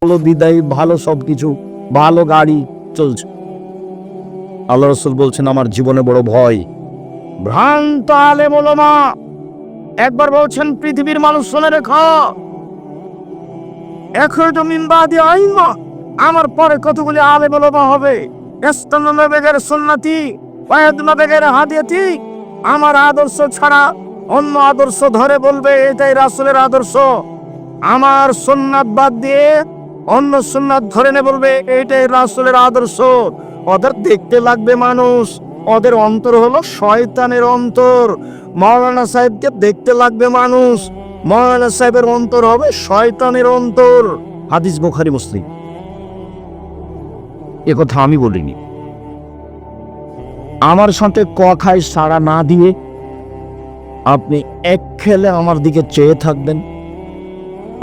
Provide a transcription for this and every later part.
ভালো বিদায়, ভালো সবকিছু, ভালো গাড়ি চলছে। আল্লাহ রাসূল বলছেন আমার জীবনে বড় ভয়। ভ্রান্ত আলেম ওলামা একবার বলছেন পৃথিবীর মানুষ শুনে রেখো, এখরজু মিন বাদি আইম্মা, আমার পরে কতগুলি আলেম ওলামা হবে, ইস্তান্নুনা বিগাইরি সুন্নতি ওয়া ইয়াদুনা বিগাইরি হাদিয়াতি, আমার আদর্শ ছাড়া অন্য আদর্শ ধরে বলবে এটাই রাসূলের আদর্শ, আমার সুন্নাত বাদ দিয়ে অন্য সুন্নাত ধরে নে বলবে এটাই রাসূলের আদর্শ। ওদের দেখতে লাগবে মানুষ, ওদের অন্তর হলো শয়তানের অন্তর। মাওলানা সাহেবকে দেখতে লাগবে মানুষ, মাওলানা সাহেবের অন্তর হবে শয়তানের অন্তর। হাদিস বুখারী মুসলিম। এ কথা আমি বলিনি। আমার সাথে কথায় সাড়া না দিয়ে আপনি এক খেলে আমার দিকে চেয়ে থাকবেন,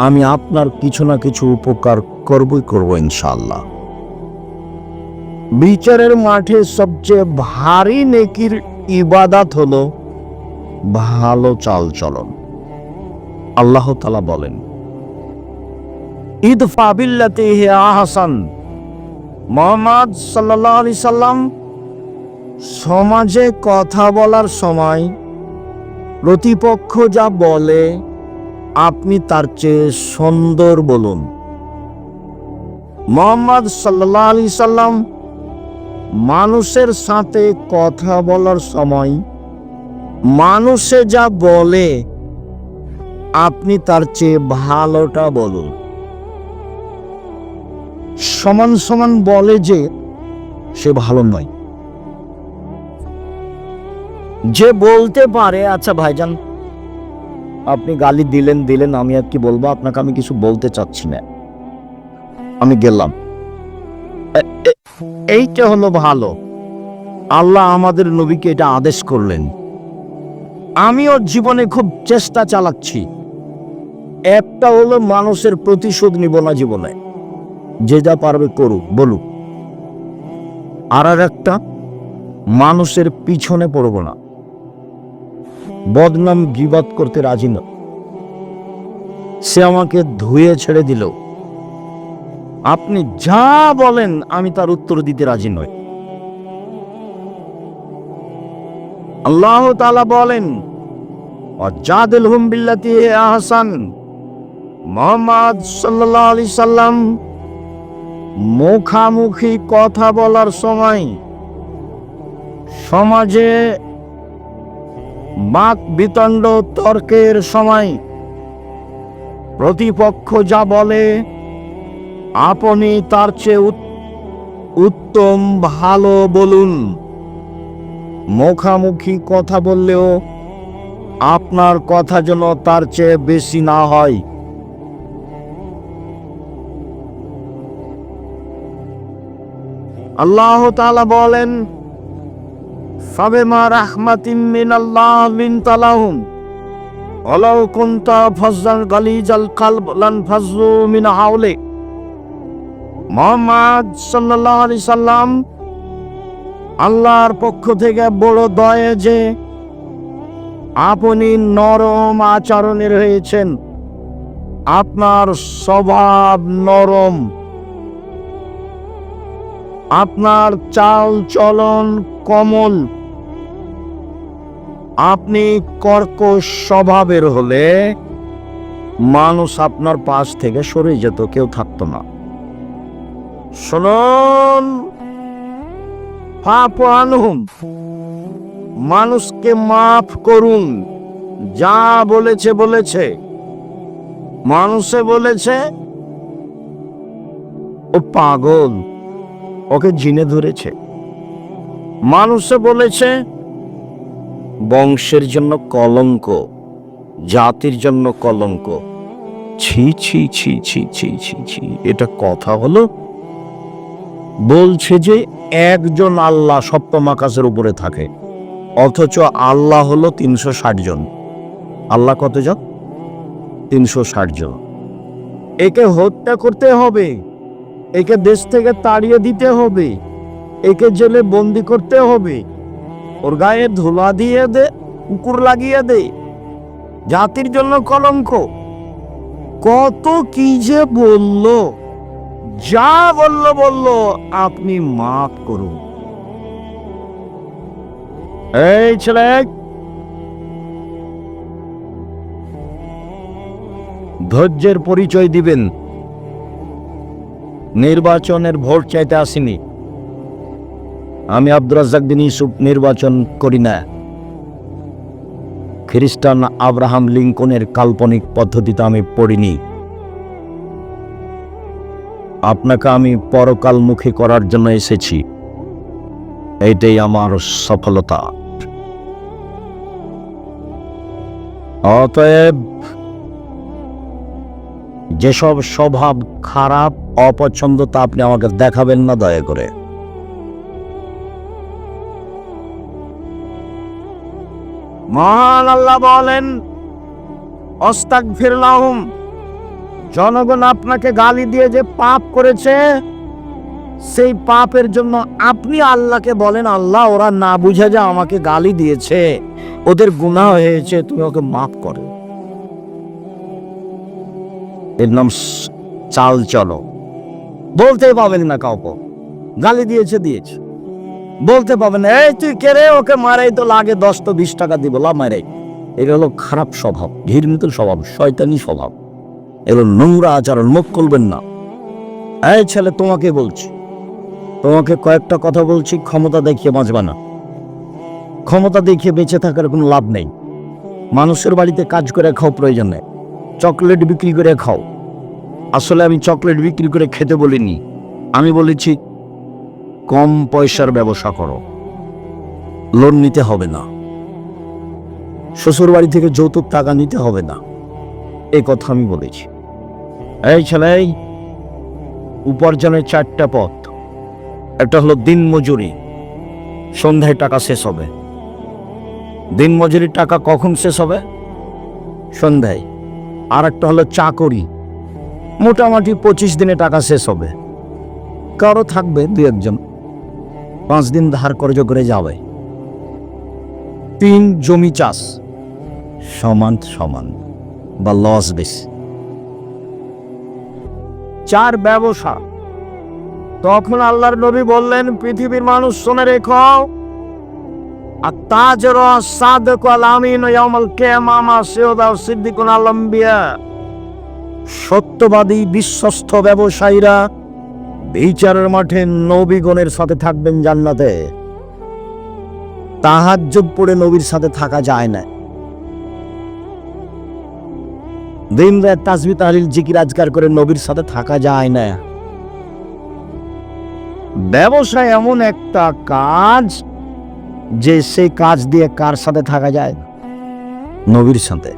আমি আপনার কিছু না কিছু উপকার করবই করব ইনশাআল্লাহ। বিচারের মাঠে সবচেয়ে ভারী নেকির ইবাদত হলো ভালো চালচলন। আল্লাহ তাআলা বলেন, ইদফা বিল্লাতি হিয়া আহসান। মুহাম্মদ সাল্লাল্লাহু আলাইহি সাল্লাম সমাজে কথা বলার সময় প্রতিপক্ষ যা বলে আপনি তার চেয়ে সুন্দর বলুন। মুহাম্মদ সাল্লাল্লাহু আলাইহি সাল্লাম মানুষের সাথে কথা বলার সময় মানুষে যা বলে আপনি তার চেয়ে ভালোটা বলুন। সমান সমান বলে যে সে ভালো নয়, যে বলতে পারে আচ্ছা ভাইজান আপনি গালি দিলেন, আমি আর কি বলবো, আপনাকে আমি কিছু বলতে চাচ্ছি না, আমি গেলাম, এইটা হলো ভালো। আল্লাহ আমাদের নবীকে এটা আদেশ করলেন। আমিও জীবনে খুব চেষ্টা চালাচ্ছি, একটা হলো মানুষের প্রতিশোধ নিব না জীবনে, যে যা পারবে করুক বলুক, আর একটা মানুষের পিছনে পড়ব না, বদনাম গীবত করতে রাজি না। সে আমাকে ধুয়ে ছেড়ে দিল, আপনি যা বলেন আমি তার উত্তর দিতে রাজি নই। আল্লাহ তাআলা বলেন, ওয়াজাদিলহুম বিল্লাতি হিয়া আহসান। মুহাম্মদ সাল্লাল্লাহু আলাইহি সাল্লাম মুখামুখি কথা বলার সময় সমাজে বাক বিতণ্ড তর্কের সময় প্রতিপক্ষ যা বলে আপনি তার চেয়ে উত্তম ভালো বলুন। মুখামুখি কথা বললেও আপনার কথা যেন তার চেয়ে বেশি না হয়। আল্লাহ তাআলা বলেন, ফাবিমা রাহমাতিম মিনাল্লাহ লিনতা লাহুম ওয়ালাউ কুনতা ফাজ্জান গালিজাল কলব লানফাজ্জু মিন হাওলিক। মুহাম্মদ সাল্লাল্লাহু আলাইহি সাল্লাম আল্লাহর পক্ষ থেকে বড় দয়া যে আপনি নরম আচরণের হয়েছেন, আপনার স্বভাব নরম, আপনার চাল চলন কোমল, আপনি কর্কশ স্বভাবের হলে মানুষ আপনার পাশ থেকে সরে যেত, কেউ থাকতো না। শুনুন, ফাফু আনহুম, মানুষকে মাফ করুন। যা বলেছে মানুষে বলেছে ও পাগল, ওকে জিনে ধরেছে। মানুষে বলেছে বংশের জন্য কলঙ্ক, জাতির জন্য কলঙ্ক। ছি ছি ছি ছি ছি ছি ছি, এটা কথা হলো? বলছে যে একজন আল্লাহ সপ্তম আকাশের উপরে থাকে, অথচ আল্লাহ হলো 360 জন। আল্লাহ কত জন? 360 জন। একে হত্যা করতে হবে, একে দেশ থেকে তাড়িয়ে দিতে হবে, একে জেলে বন্দি করতে হবে, ওর গায়ে ধুলা দিয়ে দে, কুকুর লাগিয়ে দে, জাতির জন্য কলঙ্ক। কত কি যে বলল, যা বলল আপনি মাফ করুন। এই ছেলে, ধৈর্যের পরিচয় দিবেন। নির্বাচনের ভোট চাইতে আসিনি। আমি আব্দুর রাজ্জাক বিন ইউসুফ নির্বাচন করি না। খ্রিস্টান আব্রাহাম লিঙ্কনের কাল্পনিক পদ্ধতিতে আমি পড়িনি। আপনাকে আমি পরকালমুখী করার জন্য এসেছি, এইটাই আমার সফলতা। অতএব যেসব স্বভাব খারাপ, অপছন্দ, তা আপনি আমাকে দেখাবেন না দয়া করে। মহান আল্লাহ বলেন, আস্তাগফিরুল্লাহুম, জনগণ আপনাকে গালি দিয়ে যে পাপ করেছে, সেই পাপের জন্য আপনি আল্লাহকে বলেন, আল্লাহ ওরা না বুঝে যে আমাকে গালি দিয়েছে, ওদের গুনাহ হয়েছে, তুমি ওকে মাফ করো। এর নাম চাল চলো। বলতে পাবেন না কাউকে গালি দিয়েছে, বলতে পাবেন না, এই তুই কে রে, ওকে মারাই তো লাগে 10 তো 20 টাকা দিব, লা মারাই। এটা হলো খারাপ স্বভাব, ঘৃণিত স্বভাব, শয়তানি স্বভাব, এগুলো নোংরা আচরণ। মুখ খুলবেন না। এই ছেলে, তোমাকে বলছি, তোমাকে কয়েকটা কথা বলছি, ক্ষমতা দেখিয়ে বাঁচবা না। ক্ষমতা দেখিয়ে বেঁচে থাকার কোনো লাভ নেই। মানুষের বাড়িতে কাজ করে খাও, প্রয়োজন নেই। চকলেট বিক্রি করে খাও। আসলে আমি চকলেট বিক্রি করে খেতে বলিনি, আমি বলেছি কম পয়সার ব্যবসা করো, লোন নিতে হবে না, শ্বশুর বাড়ি থেকে যৌতুক টাকা নিতে হবে না, এই কথা আমি বলেছি। এই ছেলে, উপার্জনের 4টা পথ। একটা হলো দিন মজুরি, সন্ধ্যায় টাকা শেষ হবে। দিন মজুরির টাকা কখন শেষ হবে? সন্ধ্যায়। আর একটা হলো চাকরি, মোটামুটি 25 দিনে টাকা শেষ হবে। কারো থাকবে 2-1 5 দিন ধার কর্জ করে যাবে। 3 জমি চাষ, সমান সমান বা লস বেশি। 4 ব্যবসা। তখন আল্লাহর নবী বললেন, পৃথিবীর মানুষ শুনে রেখো, আত-তাজির আস-সাদিক ওয়াল আমিন ইয়াউমাল কিয়ামাহ মা সিয়দা সিদ্দিকুন আল আম্বিয়া। সত্যবাদী বিশ্বস্ত ব্যবসায়ীরা বিচারের মাঠে নবীগণের সাথে থাকবেন জান্নাতে। তাহাজ্জুদ পড়ে নবীর সাথে থাকা যায় না। দিন রাত তাসবিহ তাহলিল জিকির আজকার করে নবীর সাথে থাকা যায় না। ব্যবসা এমন একটা কাজ যে সেই কাজ দিয়ে কার সাথে থাকা যায়? নবীর সাথে।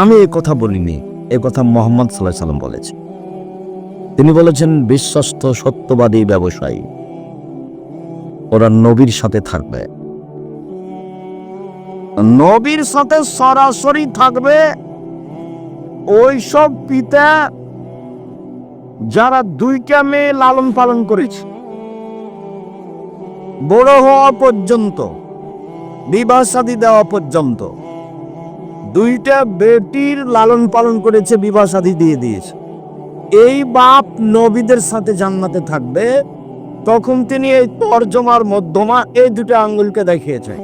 আমি এ কথা বলিনি, এ কথা মুহাম্মদ সাল্লাল্লাহু আলাইহি সাল্লাম বলেছেন। তিনি বলেছেন, বিশ্বস্ত সত্যবাদী ব্যবসায়ী ওরা নবীর সাথে থাকবে। নবীর সাথে সরাসরি থাকবে ওই সব পিতা যারা 2টা মেয়ে লালন পালন করেছে, বড় হওয়া পর্যন্ত, বিবাহ শাদী দেওয়া পর্যন্ত। 2টা বেটির লালন পালন করেছে, বিবাহ শাদী দিয়ে দিয়েছে। এই বাপ নবীদের সাথে জান্নাতে থাকবে। তখন তিনি এই তরজমার মধ্যমা এই 2টা আঙ্গুলকে দেখিয়েছে,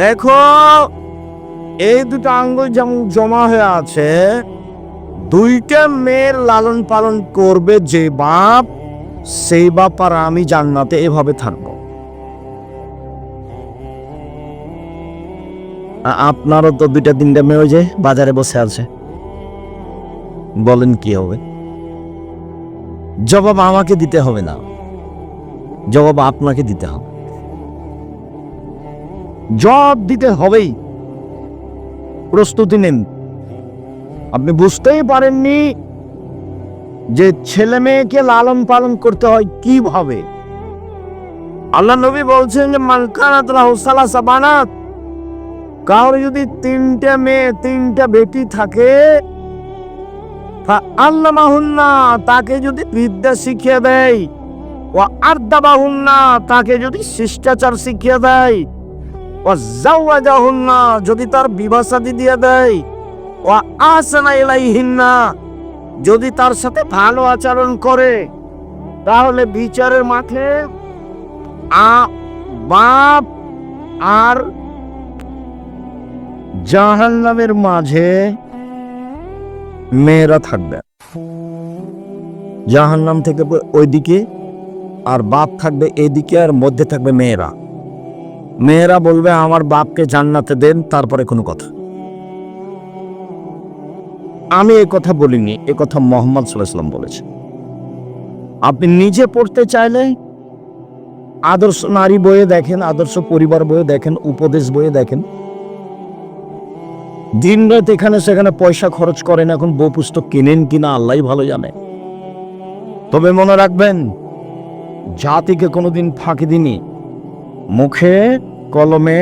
দেখো এই 2টা আঙ্গুল যেমন জমা হয়ে আছে, 2টা মেয়ের লালন পালন করবে যে বাপ, সেই বাপ আর আমি জান্নাতে এভাবে থাকবো। আপনারও তো 2টা-3টা মেয়ে যে বাজারে বসে আছে, বলেন কি হবে? জবাব আমাকে দিতে হবে না, জবাব আপনাকে দিতে হবে। জবাব দিতে হবেই, প্রস্তুতি নেন। আপনি বুঝতেই পারেননি যে ছেলে মেয়েকে লালন পালন করতে হয় কিভাবে। আল্লাহ নবী বলছেন যে মান কানাত লাহু সালাসা বানাত, কারো যদি 3টা মেয়ে 3টা বেটি থাকে, ফাআল্লামাহুন্না, তাকে যদি বিদ্যা শিখিয়ে দেয়, ওয়া আরদাবাহুন্না, তাকে যদি শিষ্টাচার শিখিয়ে দেয়, ওয়া জাওয়াজাহুন্না, যদি তার বিবাহ শাদী দিয়ে দেয়, ওয়া আহসানা ইলাইহিন্না, যদি তার সাথে ভালো আচরণ করে, তাহলে বিচারের মাঠে বাপ আর জাহান্নামের মাঝে মেয়েরা থাকবে। জাহান্নাম থেকে ওইদিকে, আর বাপ থাকবে এইদিকে, আর মধ্যে থাকবে মেয়েরা। মেয়েরা বলবে আমার বাপকে জান্নাতে দেন, তারপরে কোনো কথা। আমি এ কথা বলিনি, এ কথা মুহাম্মদ সাল্লাল্লাহু আলাইহি ওয়াসাল্লাম বলেছে। আপনি নিজে পড়তে চাইলে আদর্শ নারী বইয়ে দেখেন, আদর্শ পরিবার বইয়ে দেখেন, উপদেশ বইয়ে দেখেন। দিন রাত এখানে সেখানে পয়সা খরচ করেন, এখন বই পুস্তক কিনেন কিনা আল্লাহই ভালো জানে। তবে মনে রাখবেন, জাতিকে কোনোদিন ফাঁকি দিনি। মুখে কলমে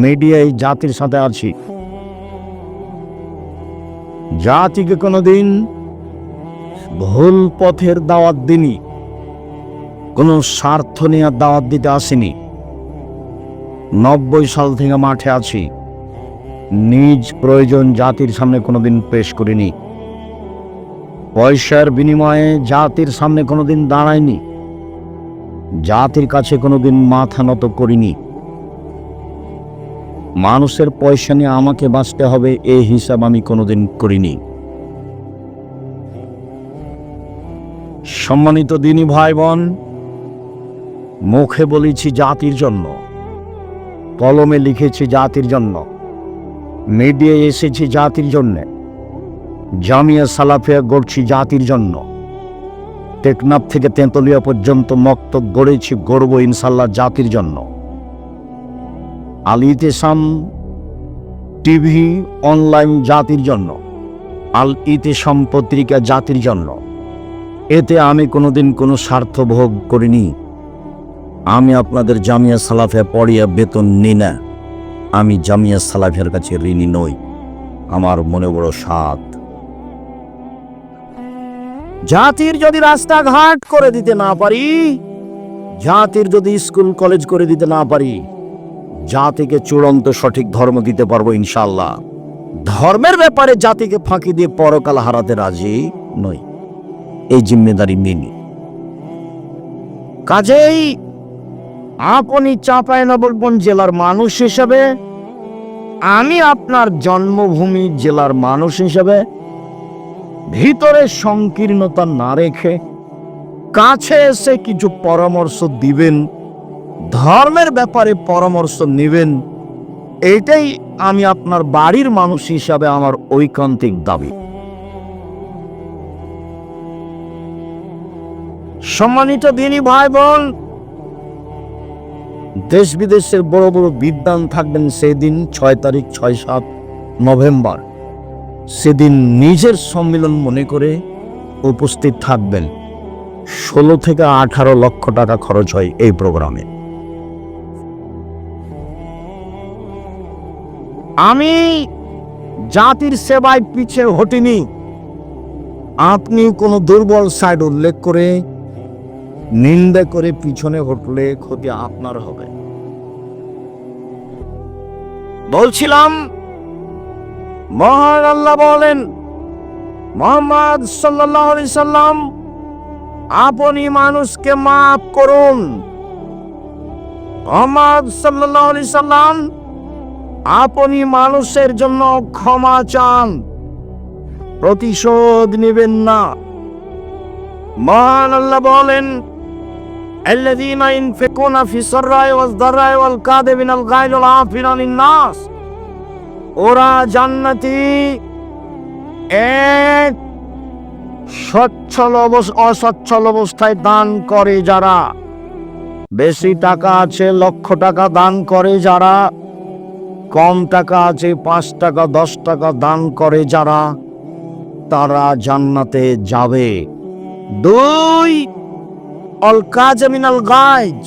মিডিয়ায় জাতির সাথে আছি। জাতিকে কোনোদিন ভুল পথের দাওয়াত দিনি, কোন স্বার্থ নিয়ে দাওয়াত দিতে আসিনি। 90 সাল থেকে মাঠে আছি, নিজ প্রয়োজন জাতির সামনে কোনোদিন পেশ করিনি। পয়সার বিনিময়ে জাতির সামনে কোনোদিন দাঁড়াইনি, জাতির কাছে কোনোদিন মাথা নত করিনি। মানুষের পয়সা নিয়ে আমাকে বাঁচতে হবে এই হিসাব আমি কোনোদিন করিনি। সম্মানিত দিনী ভাই বোন, মুখে বলেছি জাতির জন্য, কলমে লিখেছি জাতির জন্য, মিডিয়ায় এসেছি জাতির জন্য, জামিয়া সালাফিয়া গড়ছি জাতির জন্য, টেকনাফ থেকে তেঁতুলিয়া পর্যন্ত মক্তব গড়েছি, গড়ব ইনশাল্লাহ জাতির জন্য। আল ইতিসাম টিভি অনলাইন জাতির জন্য, আল ইতিসাম পত্রিকা জাতির জন্য। এতে আমি কোনোদিন কোনো স্বার্থ ভোগ করিনি। আমি আপনাদের জামিয়া সালাফিয়া পড়িয়া বেতন নিই না। আমি জামিয়া সালাফিয়ার কাছে ঋণী নই। আমার মনে বড় সাধ। জাতির যদি রাস্তাঘাট করে দিতে না পারি, জাতির যদি স্কুল কলেজ করে দিতে না পারি, জাতিকে চূড়ান্ত সঠিক ধর্ম দিতে পারবো ইনশাআল্লাহ। ধর্মের ব্যাপারে জাতিকে ফাঁকি দিয়ে পরকাল হারাতে রাজি নই। এই জিম্মেদারি নিনি। কাজেই আপনি চাঁপাইনবাবগঞ্জ জেলার মানুষ হিসেবে, আমি আপনার জন্মভূমি জেলার মানুষ হিসেবে ভিতরে সংকীর্ণতা না রেখে কাছে এসে কিছু পরামর্শ দিবেন, ধর্মের ব্যাপারে পরামর্শ নেবেন, এটাই আমি আপনার বাড়ির মানুষ হিসাবে আমার ঐকান্তিক দাবি। সম্মানিত দিনী ভাই বোন, দেশ বিদেশের বড় বড় বিদ্বান থাকবেন সেদিন 6 তারিখ 6-7 নভেম্বর। সেদিন নিজের সম্মেলন মনে করে উপস্থিত থাকবেন। 16 থেকে 18 লক্ষ টাকা খরচ হয় এই প্রোগ্রামে। আমি জাতির সেবায় পিছে হটিনি। আপনি কোনো দুর্বল সাইড উল্লেখ করে নিন্দা করে পিছনে হটলে ক্ষতি আপনার হবে। বলছিলাম, মহান আল্লাহ বলেন, মুহাম্মদ সাল্লাল্লাহু আলাইহি সাল্লাম, আপনি মানুষকে মাফ করুন। মুহাম্মদ সাল্লাল্লাহু আলাইহি সাল্লাম, আপনি মানুষের জন্য ক্ষমা চান, প্রতিশোধ নেবেন না। মহান আল্লাহ বলেন, আল্লাযীনা ইনফিকুনা ফিস সাররাই ওয়াজ দাররাই ওয়াল কাযিমিনাল গায়জ ওয়াল আফিনা আনিন নাস, ওরা জান্নাতি এক অসচ্ছল অবস্থায় দান করে যারা, বেশি টাকা আছে 1 লক্ষ টাকা দান করে যারা, কম টাকা আছে 5 টাকা 10 টাকা দান করে যারা, তারা জান্নাতে যাবে। 2, অল কাযিমিনাল গায়জ,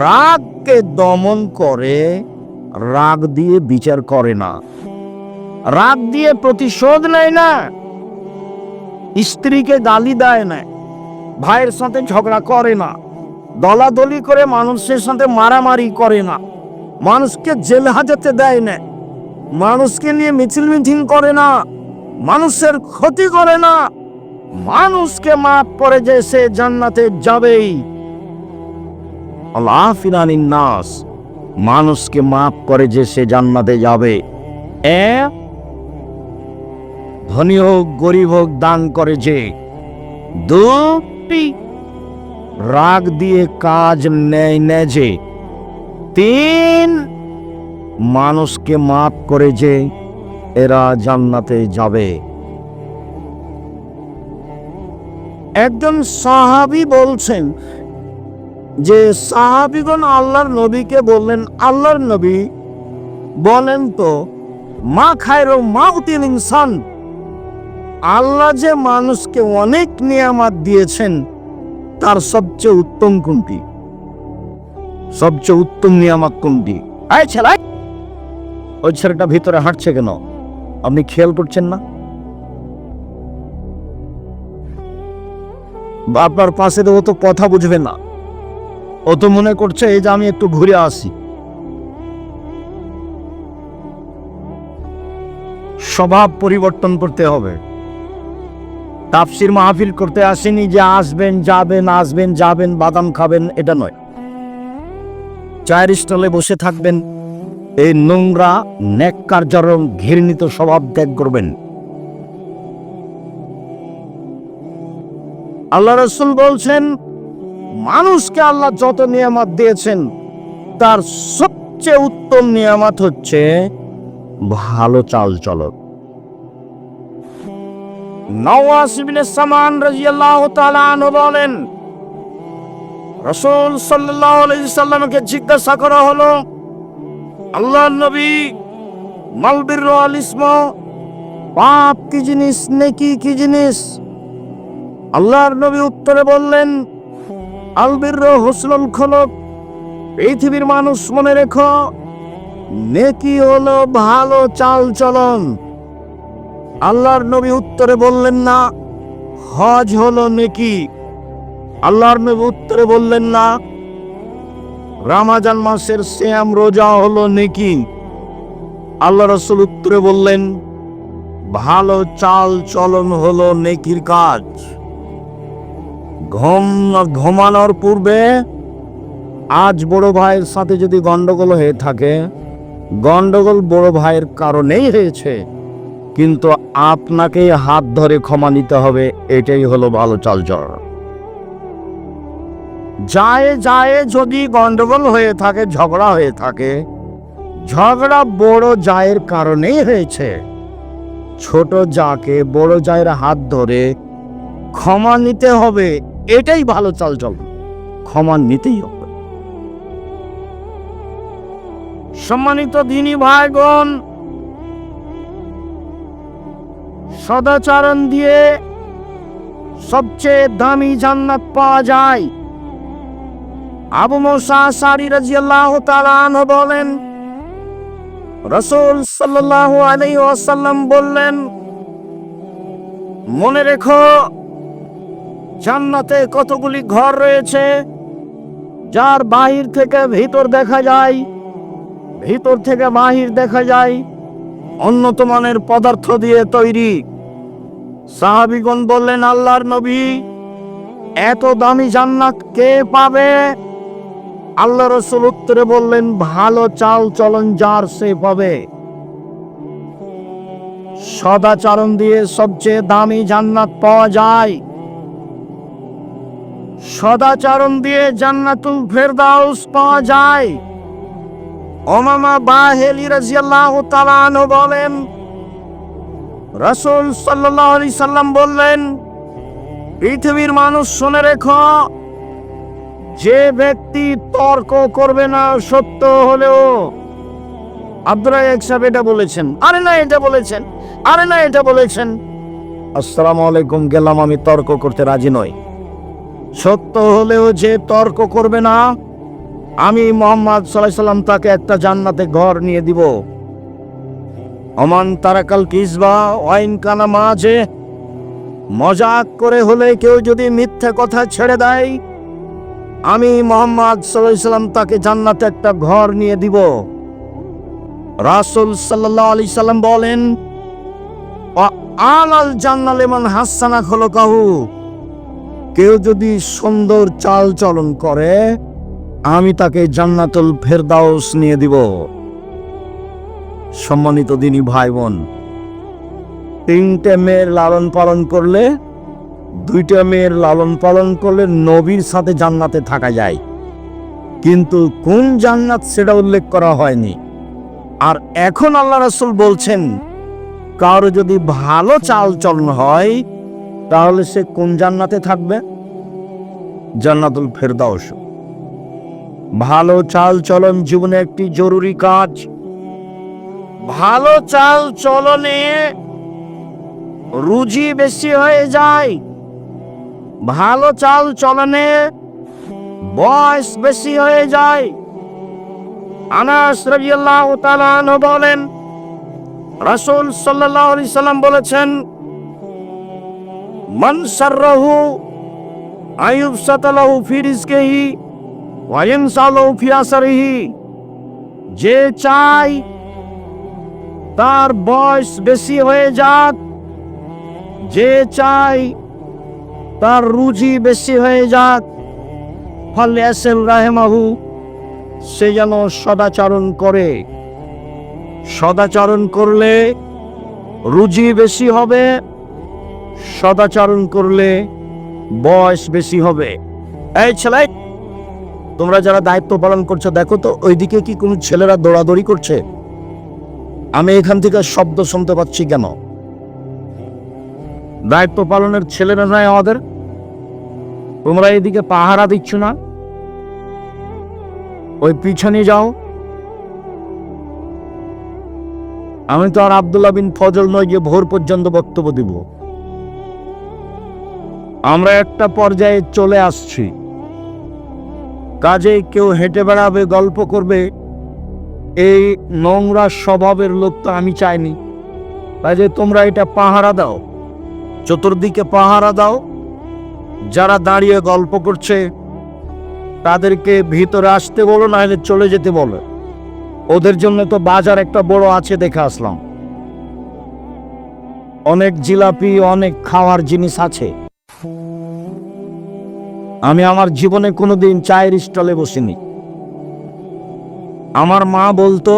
রাগকে দমন করে, রাগ দিয়ে বিচার করে না, রাগ দিয়ে প্রতিশোধ নেয় না, স্ত্রীকে গালি দেয় না, ভাইয়ের সাথে ঝগড়া করে না, দলাদলি করে মানুষের সাথে মারামারি করে না, মানুষকে জেল হাজতে দেয় না, মানুষকে নিয়ে মিছিল মিটিং করে না, মানুষের ক্ষতি করে না, মানুষকে মাফ করে যে সে জান্নাতে যাবেই। আল-আফিন আনিন নাস, মানুষকে মাফ করে যে সে জান্নাতে যাবে। ধনী হোক গরিব হোক দান করে যে। দুই, রাগ দিয়ে কাজ নেয় না যে। তিন, মানুষকে মাফ করে যে এরা জান্নাতে যাবে। একজন সাহাবী বলছেন যে সাহাবীগণ আল্লাহর নবীকে বললেন, আল্লাহর নবী বলেন তো, মা খায়রু মাউতিল ইনসান, আল্লাহ যে মানুষকে অনেক নিয়ামত দিয়েছেন তার সবচেয়ে উত্তম কোনটি? সবচেয়ে উত্তম নিয়ামত কোনটি? এই ছেলে, ওই ছেলেটা ভিতরে হাঁটছে কেন? আপনি খেয়াল করছেন না? আপনার পাশে ও তো কথা বুঝবে না, ও তো মনে করছে এই যে আমি একটু ঘুরে আসি। স্বভাব পরিবর্তন করতে হবে। তাফসির মাহফিল করতে আসেনি যে আসবেন যাবেন, আসবেন যাবেন, বাদাম খাবেন, এটা নয়। চায়ের স্টলে বসে থাকবেন, এই নোংরা নেককারজনক ঘৃণিত স্বভাব ত্যাগ করবেন। আল্লাহ রাসূল বলছেন, মানুষকে আল্লাহ যত নিয়ামত দিয়েছেন তার সবচেয়ে উত্তম নিয়ামত হচ্ছে ভালো চাল চলন। নওয়াস ইবনে সামান রাদিয়াল্লাহু তাআলা আনহু বলেন, রাসূল সাল্লাল্লাহু আলাইহি সাল্লামকে জিজ্ঞাসা করা হলো, আল্লাহর নবী, মাল বিররু আল ইসমু, পাপ কি জিনিস, নেকি কি জিনিস? আল্লাহর নবী উত্তরে বললেন, আল বিররু হুসনুল খুলুক, পৃথিবীর মানুষ মনে রেখো, নেকি হলো ভালো চাল চলন। আল্লাহর নবী উত্তরে বললেন না হজ হলো নেকি। আল্লাহর নবী উত্তরে বললেন না রমজান মাসের সিয়াম রোজা হলো নেকি। আল্লাহ রাসূল উত্তরে বললেন, ভালো চাল চলন হলো নেকির কাজ। ঘুমানোর পূর্বে আজ বড় ভাইয়ের সাথে যদি গন্ডগোল হয়ে থাকে, গন্ডগোল বড় ভাইয়ের কারণেই হয়েছে, কিন্তু আপনাকেই হাত ধরে ক্ষমা নিতে হবে, এটাই হলো ভালো চাল চলন। যায় যায় যদি গন্ডগোল হয়ে থাকে, ঝগড়া হয়ে থাকে, ঝগড়া বড় জায়ের কারণেই হয়েছে, ছোট জাকে বড় জায়ের হাত ধরে ক্ষমা নিতে হবে, এটাই ভালো চাল চলন। ক্ষমা নিতেই হবে। সম্মানিত দিনী ভাইগণ, সদাচরণ দিয়ে সবচেয়ে দামি জান্নাত পাওয়া যায়। আবু মুসা আশআরী রাদিয়াল্লাহু তাআলা আনহু বলেন, রাসূল সাল্লাল্লাহু আলাইহি ওয়াসাল্লাম বললেন, মনে রেখো, জান্নাতে কতগুলি ঘর রয়েছে, যার বাহির থেকে ভিতর দেখা যায়, ভিতর থেকে বাহির দেখা যায়, উন্নত মানের পদার্থ দিয়ে তৈরি। সাহাবীগণ বললেন, আল্লাহর নবী, এত দামি জান্নাত কে পাবে? আল্লাহ রাসূল উত্তরে বললেন, ভালো চাল চলন যার সে পাবে। সদাচরণ দিয়ে সবচেয়ে দামি জান্নাত পাওয়া যায়। সদাচরণ দিয়ে জান্নাতুল ফেরদাউস পাওয়া যায়। উমামা বাহিলি রাদিয়াল্লাহু তাআলা আনহু বলেন, রাসূল সাল্লাল্লাহু আলাইহি সাল্লাম বললেন, পৃথিবীর মানুষ শুনে রেখো, যে ব্যক্তি তর্ক করবে না সত্য হলেও। আব্দুর রাজ্জাক সাহেব এটা বলেছেন, আরে না এটা বলেছেন, আরে না এটা বলেছেন। আসসালামু আলাইকুম, গেলাম, আমি তর্ক করতে রাজি নই। সত্য হলেও যে তর্ক করবে না, আমি মুহাম্মদ সাল্লাল্লাহু আলাইহি সাল্লাম তাকে একটা জান্নাতে ঘর নিয়ে দিব। ওমান তারাকাল কিসবা ওয়াইন কানা মাঝে, মজাক করে হলে কেউ যদি মিথ্যা কথা ছেড়ে দেয়, আমি মুহাম্মদ সাল্লাল্লাহু আলাইহি সাল্লাম তাকে জান্নাতে একটা ঘর নিয়ে দিব। রাসূল সাল্লাল্লাহু আলাইহি সাল্লাম বলেন, আলাল জান্নাত লিমান হাসানা খুলুকাহু, কেউ যদি সুন্দর চাল চলন করে আমি তাকে জান্নাতুল ফেরদাউস নিয়ে দিব। সম্মানিত দিনী ভাই বোন, 3টে মেয়ের লালন পালন করলে, 2টা মেয়ের লালন পালন করলে নবীর সাথে জান্নাতে থাকা যায়, কিন্তু কোন জান্নাত সেটা উল্লেখ করা হয়নি। আর এখন আল্লাহ রাসূল বলছেন কারো যদি ভালো চাল চলন হয় তাহলে সে কোন জান্নাতে থাকবে? জান্নাতুল ফেরদাউস। ভালো চাল চলন জীবনে একটি জরুরি কাজ। ভালো চাল চলনে রুজি বেশি হয়ে যায়, ভালো চাল চলনে বয়স বেশি হয়ে যায়। আনাস রাদিয়াল্লাহু তাআলা আনহু বলেন, রাসূল সাল্লাল্লাহু আলাইহি সাল্লাম বলেছেন, মান সাররাহু আইয়ুবসাতা লাহু ফি রিজকিহি ওয়া ইয়ানসালু ফি আসরিহি, যে চায় তার বয়স বেশি হয়ে যাক, যে চায় তার রুজি বেশি হয়ে যাক, ফালইয়াসিল রাহিমাহু, সে যেন সদাচরণ করে। সদাচরণ করলে রুজি বেশি হবে, সদাচরণ করলে বয়স বেশি হবে। এই ছেলে, তোমরা যারা দায়িত্ব পালন করছো দেখো তো ওইদিকে কি কোনো ছেলেরা দৌড়াদৌড়ি করছে? আমি এখান থেকে শব্দ শুনতে পাচ্ছি কেন? দায়িত্ব পালনের ছেলেরা নয় আমাদের? তোমরা এদিকে পাহারা দিচ্ছ না? ওই পিছনে যাও। আমি তো আর আব্দুল্লাহ বিন ফজল নয় যে ভোর পর্যন্ত বক্তব্য দিব। আমরা একটা পর্যায়ে চলে আসছি, কাজে কেউ হেঁটে বেড়াবে, গল্প করবে, এই নোংরা স্বভাবের লোক তো আমি চাইনি। কাজে তোমরা এটা পাহারা দাও, চতুর্দিকে পাহারা দাও। যারা দাঁড়িয়ে গল্প করছে তাদেরকে ভিতরে আসতে বলো, না হলে চলে যেতে বলো। ওদের জন্য তো বাজার একটা বড় আছে, দেখে আসলাম। অনেক জিলাপি, অনেক খাওয়ার জিনিস আছে। আমি আমার জীবনে কোনোদিন চায়ের স্টলে বসিনি। আমার মা বলতো,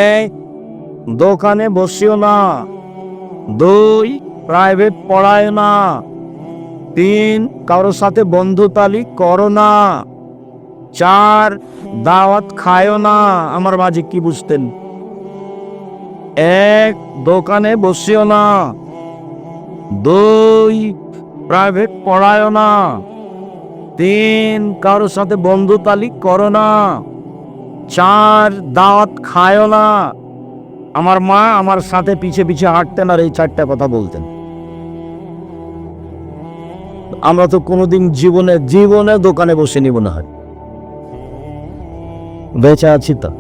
এই দোকানে বসিও না, 2 প্রাইভেট পড়ায় না, 3 কারোর সাথে বন্ধুতালি করো না, 4 দাওয়াত খায়ও না। আমার মাঝে কি বুঝতেন? 1 দোকানে বসিও না, 2 প্রাইভেট পড়ায়ও না, 3 কারোর সাথে বন্ধুতালি করো না, 4 দাওয়াত খায়ও না। আমার মা আমার সাথে পিছে পিছে হাঁটতেন আর এই 4টা কথা বলতেন। আমরা তো কোনোদিন জীবনে দোকানে বসে নিব না, হয় বেঁচে আছি তো?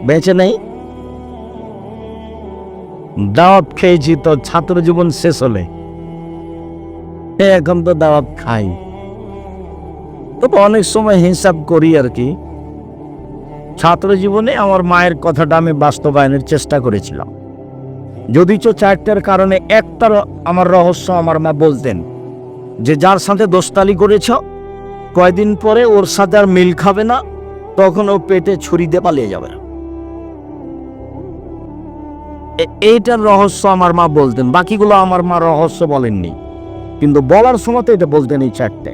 বেঁচে নেই। দাওয়াত খেয়েছি তো ছাত্র জীবন শেষ হলে, এখন তো দাওয়াত খাই। তবে অনেক সময় হিসাব করি আর কি। ছাত্র জীবনে আমার মায়ের কথাটা আমি বাস্তবায়নের চেষ্টা করেছিলাম, যদিচ 4টার কারণে একটার আমার রহস্য আমার মা বলতেন যে যার সাথে দোস্তালি করেছ কয়দিন পরে ওর সাথে আর মিল খাবে না, তখন ও পেটে ছুরি দিয়ে পালিয়ে যাবে। এইটার রহস্য আমার মা বলতেন, বাকিগুলো আমার মা রহস্য বলেননি, কিন্তু বলার সময় তো এটা বলতেন এই 4টে।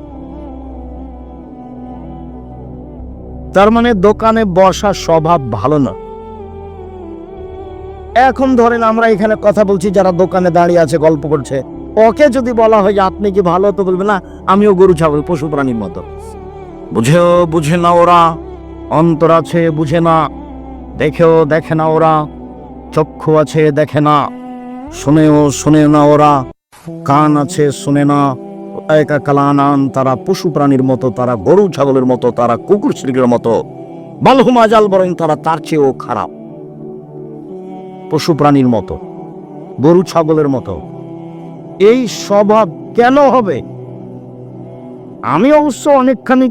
তার মানে দোকানে বসার স্বভাব ভালো না। এখন ধরেন আমরা এখানে কথা বলছি, যারা দোকানে দাঁড়িয়ে আছে গল্প করছে, ওকে যদি বলা হয় আপনি কি ভালো, তো বলবে না আমিও গরু ছাগল পশু প্রাণীর মতো। বুঝে না ওরা, অন্তর আছে বুঝে না, দেখেও দেখে না ওরা, চক্ষু আছে দেখে না, শোনে না ওরা, কান আছে শুনে না। একা কালানান, তারা পশু প্রাণীর মতো, তারা গরু ছাগলের মতো, তারা কুকুর শিরগের মতো, বালহুম আজাল, বরং তারা তার চেয়েও খারাপ। পশু প্রাণীর মতো, গরু ছাগলের মতো। এই স্বভাব কেন হবে? আমি অবশ্য অনেকখানি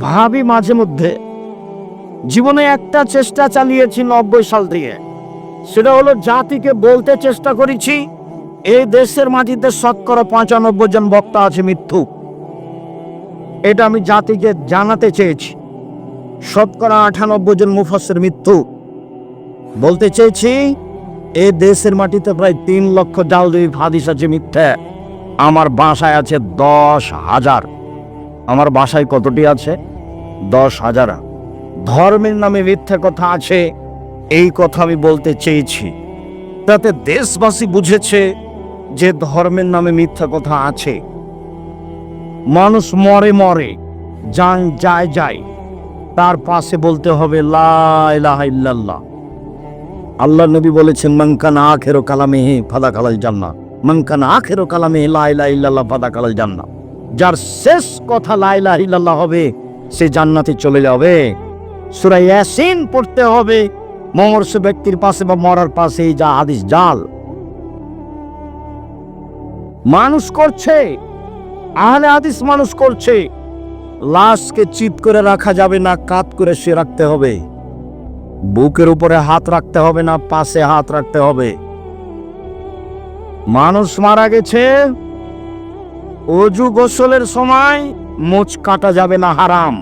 ভাবি মাঝে মধ্যে, জীবনে একটা চেষ্টা চালিয়েছি 90 সাল থেকে, সেটা হলো জাতিকে বলতে চেষ্টা করেছি এই দেশের মাটিতে শতকরা 95 জন বক্তা আছে মিথ্যুক। এটা আমি জাতিকে জানাতে চেয়েছি। শতকরা 98 জন মুফাসসির মিথ্যুক। বলতে চেয়েছি এই দেশের মাটিতে প্রায় 3 লক্ষ জালদি হাদিস আছে মিথ্যা। আমার বাসায় আছে 10,000। আমার বাসায় কতটি আছে? 10,000। ধর্মের নামে মিথ্যা কথা আছে, এই কথা আমি বলতে চেয়েছি। তাতে দেশবাসী বুঝেছে যে ধর্মের নামে মিথ্যা কথা আছে। মানুষ মরে মরে, জান যায় যায়, তার পাশে বলতে হবে লা ইলাহা ইল্লাল্লাহ। আল্লাহ নবী বলেছেন মান কানা আখিরু কালামিহি ফাদাখালাল জান্নাহ, মান কানা আখিরু কালামিহি লা ইলাহা ইল্লাল্লাহ ফাদাখালাল জান্নাহ। যার শেষ কথা লা ইলাহা ইল্লাল্লাহ হবে সে জান্নাতে চলে যাবে। সূরা ইয়াসিন পড়তে হবে মমর্ষ ব্যক্তির পাশে বা মরার পাশে, যা হাদিস জাল। মানুষ করছে, আহলে হাদিস মানুষ করছে। লাশকে চিৎ করে রাখা যাবে না, কাত করে শুয়ে রাখতে হবে। বুকের উপরে হাত রাখতে হবে না, পাশে হাত রাখতে হবে। মানুষ মারা গেছে, অজু গোসলের সময় মুছ কাটা যাবে না, হারাম।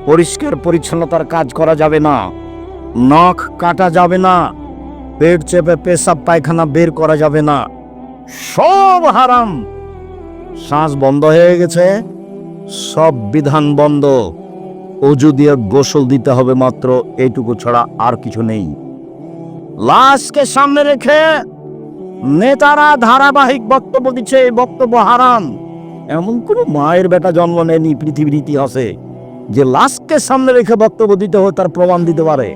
পরিষ্কার পরিচ্ছন্নতার কাজ করা যাবে না, নখ কাটা যাবে না, পেট চেপে পেশাব পায়খানা বের করা যাবে না, সব হারাম। শ্বাস বন্ধ হয়ে গেছে, সব বিধান বন্ধ। অজু দিয়ে গোসল দিতে হবে মাত্র, এইটুকু ছাড়া আর কিছু নেই। লাশকে সামনে রেখে নেতারা ধারাবাহিক বক্তব্য দিচ্ছে, এই বক্তব্য হারাম। এমন কোন মায়ের বেটা জন্ম নেয়নি পৃথিবীর ইতিহাসে যে লাশকে সামনে রেখে বক্তব্য দিতে হয় তার প্রমাণ দিতে পারে।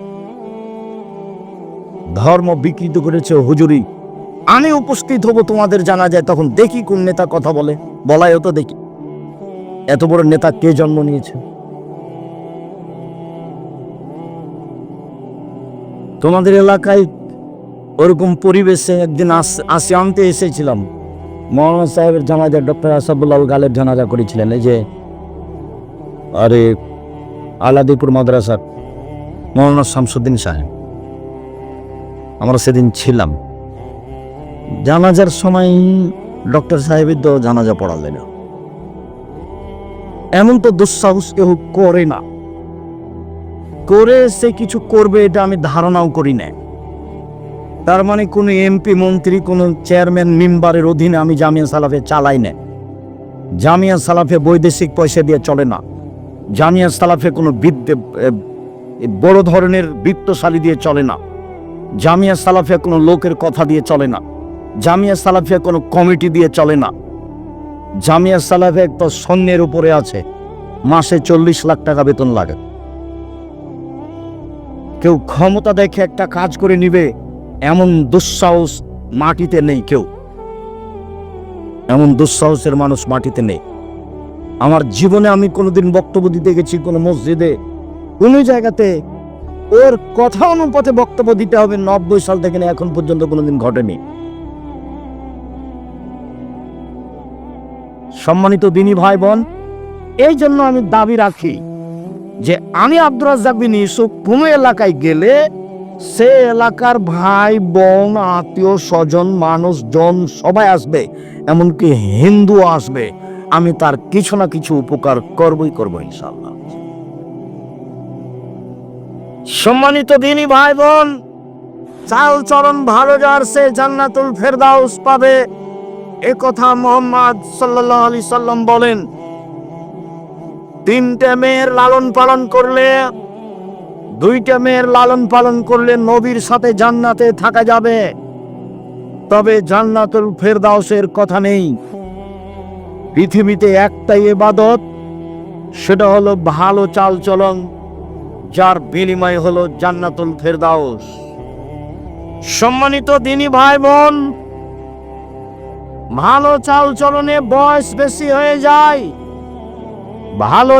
ধর্ম বিকৃত করেছে হুজুরি। আমি উপস্থিত হব তোমাদের জানা যায়, তখন দেখি কোন নেতা কথা বলে, বলায়ও তো দেখি। এত বড় নেতা কে জন্ম নিয়েছে? তোমাদের এলাকায় ওরকম পরিবেশে একদিন আসি আনতে এসেছিলাম। মৌলানা সাহেবের জানাজা, ডক্টর আসাদুল্লাহ গালেব জানাজা করেছিলেন, এই যে আরে আলাদিপুর মাদ্রাসার মৌলানা শামসুদ্দিন সাহেব। আমরা সেদিন ছিলাম। জানাজার সময় ডক্টর সাহেবের তো জানাজা পড়ালেন না। এমন তো দুঃসাহস কেউ করে না, করে সে কিছু করবে এটা আমি ধারণাও করি না। তার মানে কোনো এমপি মন্ত্রী, কোনো চেয়ারম্যান মেম্বারের অধীনে আমি জামিয়া সালাফে চালাই না। জামিয়া সালাফে বৈদেশিক পয়সা দিয়ে চলে না। জামিয়া সালাফে কোনো বড় ধরনের বৃত্তশালী দিয়ে চলে না। জামিয়া সালাফে কোনো লোকের কথা দিয়ে চলে না। জামিয়া সালাফে কোনো কমিটি দিয়ে চলে না। জামিয়া সালাফে একটা সৈন্যের উপরে আছে, মাসে 40 লাখ টাকা বেতন লাগে। কেউ ক্ষমতা দেখে একটা কাজ করে নিবে এমন দুঃসাহস মাটিতে নেই। কেউ এমন দুঃসাহসের মানুষ মাটিতে নেই। আমার জীবনে আমি কোনোদিন বক্তব্য দিতে গেছি কোনো মসজিদে, কোনো জায়গাতে ওর কথা অনুপাতে বক্তব্য দিতে হবে 90 সাল থেকে এখন পর্যন্ত কোনোদিন ঘটেনি। সম্মানিত দিনী ভাই বোন, এই জন্য আমি দাবি রাখি যে আমি আব্দুর রাজ্জাক বিন ইউসুফ কোনো এলাকায় গেলে সে এলাকার ভাই বোন আত্মীয় স্বজন মানুষজন সবাই আসবে, এমনকি হিন্দু আসবে। আমি তার কিছু না কিছু উপকার করবই করব ইনশাআল্লাহ। সম্মানিত দিনী ভাই বোন, চাল চরণ ভালো যার সে জান্নাতুল ফেরদাউস পাবে, এ কথা মুহাম্মদ সাল্লাল্লাহু আলাইহি সাল্লাম বলেন। 3টে মেয়ের লালন পালন করলে, 2টে মেয়ের লালন পালন করলে নবীর সাথে জান্নাতে থাকা যাবে, তবে জান্নাতুল ফেরদাউসের কথা নেই। পৃথিবীতে একটাই ইবাদত, সেটা হলো ভালো চাল চলন, যার বিনিময় হলো জান্নাতুল ফেরদাউস। সম্মানিত দিনী ভাই বোন, ভালো চাল চলনে বয়স বেশি হয়ে যায়। ভালো